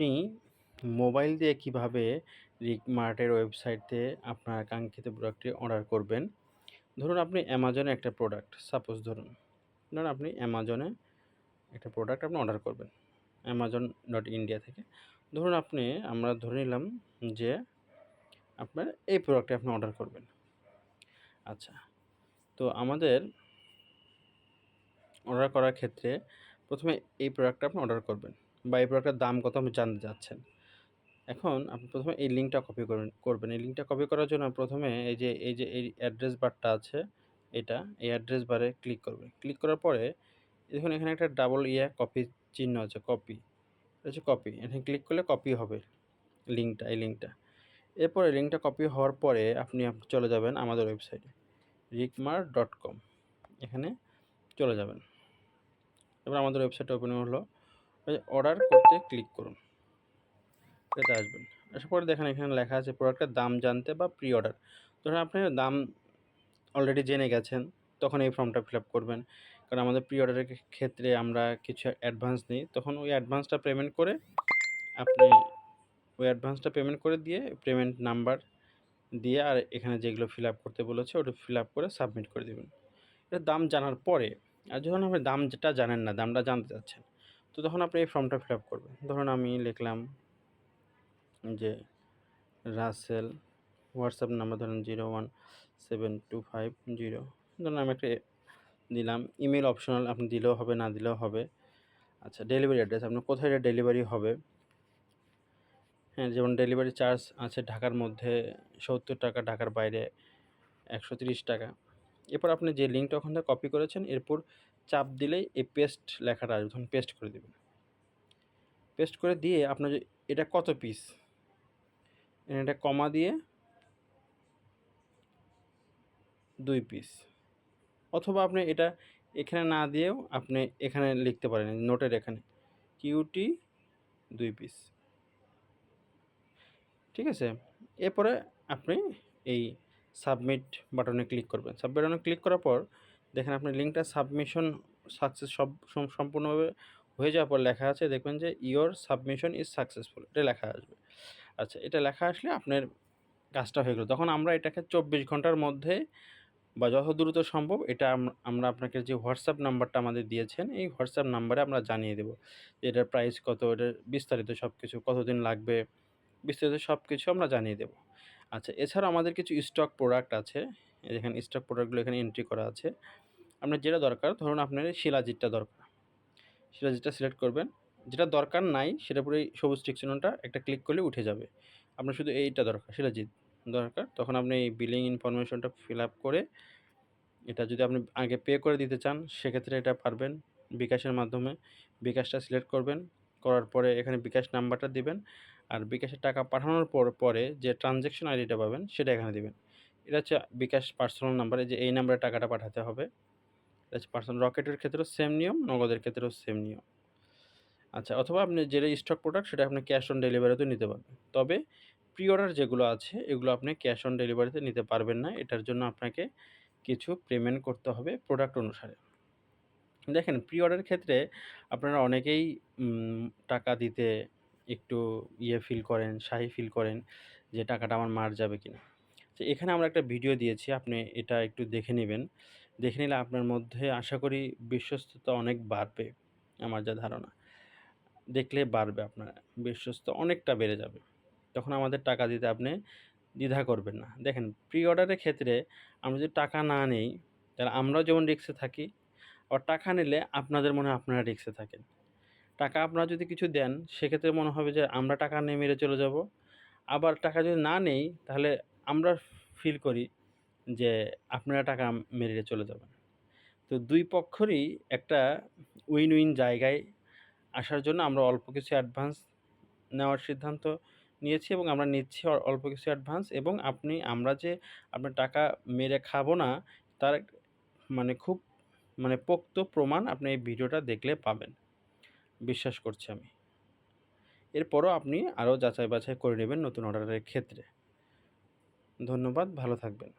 আপনি মোবাইল দিয়ে কিভাবে রিকমার্টের ওয়েবসাইটে আপনার কাঙ্ক্ষিত প্রোডাক্টটি অর্ডার করবেন? ধরুন আপনি অ্যামাজনে একটা প্রোডাক্ট সাপোজ ধরুন আপনি অ্যামাজনে একটা প্রোডাক্ট আপনি অর্ডার করবেন। Amazon.India থেকে। ধরুন আমরা ধরে নিলাম যে আপনার এই প্রোডাক্টটি আপনি অর্ডার করবেন। আচ্ছা। তো আমাদের অর্ডার করার ক্ষেত্রে ১ম এ এই প্রোডাক্টটা আপনি অর্ডার করবেন বা এই প্রোডাক্টের দাম কত আপনি জানতে চাচ্ছেন। এখন আপনি ১ম এ এই লিঙ্কটা কপি করবেন। এই লিঙ্কটা কপি করার জন্য ১ম এ এই অ্যাড্রেস বারটা আছে এটা, এই অ্যাড্রেস বারে ক্লিক করবেন। ক্লিক করার পরে দেখুন এখানে একটা ডাবল কপি চিহ্ন আছে, কপি। এটা হচ্ছে কপি। এখানে ক্লিক করলে কপি হবে এই লিঙ্কটা। এরপরে লিঙ্কটা কপি হওয়ার পরে আপনি চলে যাবেন আমাদের ওয়েবসাইটে richmart.com এখানে চলে যাবেন। এবার আমাদের ওয়েবসাইটটা ওপেন হলো। অর্ডার করতে ক্লিক করুন। এটাতে আসবেন। আসার পরে দেখেন এখানে লেখা আছে প্রোডাক্টের দাম জানতে বা প্রি অর্ডার। ধরুন আপনি দাম অলরেডি জেনে গেছেন, তখন এই ফর্মটা ফিল আপ করবেন। কারণ আমাদের প্রি অর্ডারের ক্ষেত্রে আমরা কিছু অ্যাডভান্স নিই। তখন ওই অ্যাডভান্সটা পেমেন্ট করে আপনি দিয়ে পেমেন্ট নাম্বার দিয়ে আর এখানে যেগুলো ফিল আপ করতে বলেছে ওটা ফিল আপ করে সাবমিট করে দিবেন। এটার দাম জানার পরে আর যখন আপনি দাম যেটা জানেন না, দামটা জানতে চাচ্ছেন, তো তখন আপনি এই ফর্মটা ফিল আপ করবেন। ধরুন আমি লিখলাম যে রাসেল, হোয়াটসঅ্যাপ নাম্বার ধরেন 017250, ধরুন আমি একটা দিলাম। ইমেইল অপশনাল, আপনি দিলেও হবে, না দিলেও হবে। আচ্ছা, ডেলিভারি অ্যাড্রেস আপনার কোথায় এটা ডেলিভারি হবে। হ্যাঁ, যেমন ডেলিভারি চার্জ আছে ঢাকার মধ্যে ৳৭০, ঢাকার বাইরে ৳১৩০। এরপর আপনি যে লিঙ্কটা ওখান থেকে কপি করেছেন এরপর চাপ দিলেই এই পেস্ট লেখাটা আসবে, তখন পেস্ট করে দিবেন। পেস্ট করে দিয়ে আপনার যে এটা কত পিস, এটা কমা দিয়ে ২ পিস, অথবা আপনি এটা এখানে না দিয়েও আপনি এখানে লিখতে পারেন নোটের এখানে কিউটি ২ পিস। ঠিক আছে? এরপরে আপনি এই সাবমিট বাটনে ক্লিক করবেন। সাবমিট বাটনে ক্লিক করার পর দেখেন আপনার লিঙ্কটা সাবমিশন সাকসেস সম্পূর্ণভাবে হয়ে যাওয়ার পর লেখা আছে, দেখবেন যে ইওর সাবমিশন ইজ সাকসেসফুল এটা লেখা আসবে। আচ্ছা, এটা লেখা আসলে আপনার কাজটা হয়ে গেল। তখন আমরা এটাকে ২৪ ঘন্টার মধ্যে বা যত দ্রুত সম্ভব এটা আমরা আপনাকে যে হোয়াটসঅ্যাপ নাম্বারটা আমাদের দিয়েছেন, এই হোয়াটসঅ্যাপ নাম্বারে আমরা জানিয়ে দেব। যে এটার প্রাইস কত, এটার বিস্তারিত সবকিছু, কতদিন লাগবে, বিস্তারিত সবকিছু আমরা জানিয়ে দেব। আচ্ছা, এছাড়াও আমাদের কিছু স্টক প্রোডাক্ট আছে। এই দেখেন স্টক প্রোডাক্টগুলো এখানে এন্ট্রি করা আছে। আপনার যেটা দরকার, ধরুন আপনার এই শিলাজিৎটা দরকার। শিলাজিৎটা সিলেক্ট করবেন। যেটা দরকার নাই সেটার উপরে এই সবুজ টিক চিহ্নটা একটা ক্লিক করলে উঠে যাবে। আপনার শুধু এইটা দরকার, শিলাজিৎ দরকার। তখন আপনি এই বিলিং ইনফরমেশনটা ফিল আপ করে এটা যদি আপনি আগে পে করে দিতে চান, সেক্ষেত্রে এটা পারবেন বিকাশের মাধ্যমে। বিকাশটা সিলেক্ট করবেন। করার পরে এখানে বিকাশ নাম্বারটা দিবেন। আর বিকাশের টাকা পাঠানোর পরে যে ট্রান্সেকশন আইডিটা পাবেন সেটা এখানে দিবেন। এটা হচ্ছে বিকাশ পার্সোনাল নাম্বার, এই যে এই নাম্বারে টাকাটা পাঠাতে হবে। এটা হচ্ছে পার্সোনাল। রকেটের ক্ষেত্রেও সেম নিয়ম, নগদের ক্ষেত্রেও সেম নিয়ম। আচ্ছা, অথবা আপনি যেটা স্টক প্রোডাক্ট সেটা আপনি ক্যাশ অন ডেলিভারিতেও নিতে পারবেন। তবে প্রি অর্ডার যেগুলো আছে এগুলো আপনি ক্যাশ অন ডেলিভারিতে নিতে পারবেন না। এটার জন্য আপনাকে কিছু পেমেন্ট করতে হবে প্রোডাক্ট অনুসারে। দেখেন প্রি অর্ডারের ক্ষেত্রে আপনারা অনেকেই টাকা দিতে একটু ফিল করেন, শাই ফিল করেন যে টাকাটা আমার মার যাবে কিনা। তো এখানে আমরা একটা ভিডিও দিয়েছি, আপনি এটা একটু দেখে নিবেন। দেখে নিলে আপনার মধ্যে আশা করি বিশ্বস্ততা অনেক বাড়বে, আমার যা ধারণা। দেখলে বাড়বে আপনার বিশ্বস্ততা অনেকটা বেড়ে যাবে। তখন আমাদের টাকা দিতে আপনি দ্বিধা করবেন না। দেখেন প্রি অর্ডারের ক্ষেত্রে আমরা যদি টাকা না নেই, তাহলে আমরাও যেমন রিস্কে থাকি, আবার টাকা নিলে আপনাদের মনে হয় আপনারা রিস্কে থাকেন। টাকা আপনারা যদি কিছু দেন, সেক্ষেত্রে মনে হবে যে আমরা টাকা নিয়ে মেরে চলে যাব। আবার টাকা যদি না নেই, তাহলে আমরা ফিল করি যে আপনারা টাকা মেরে চলে যাবেন। তো ২ পক্ষেরই একটা উইন উইন জায়গায় আসার জন্য আমরা অল্প কিছু অ্যাডভান্স নেওয়ার সিদ্ধান্ত নিয়েছি এবং আমরা নিচ্ছি অল্প কিছু অ্যাডভান্স, এবং আমরা যে আপনার টাকা মেরে খাবো না, তার খুব পোক্ত প্রমাণ আপনি এই ভিডিওটা দেখলে পাবেন। বিশ্বাস করছি আমি। এরপরও আপনি আরও যাচাই বাছাই করে নেবেন নতুন অর্ডারের ক্ষেত্রে। ধন্যবাদ, ভালো থাকবেন।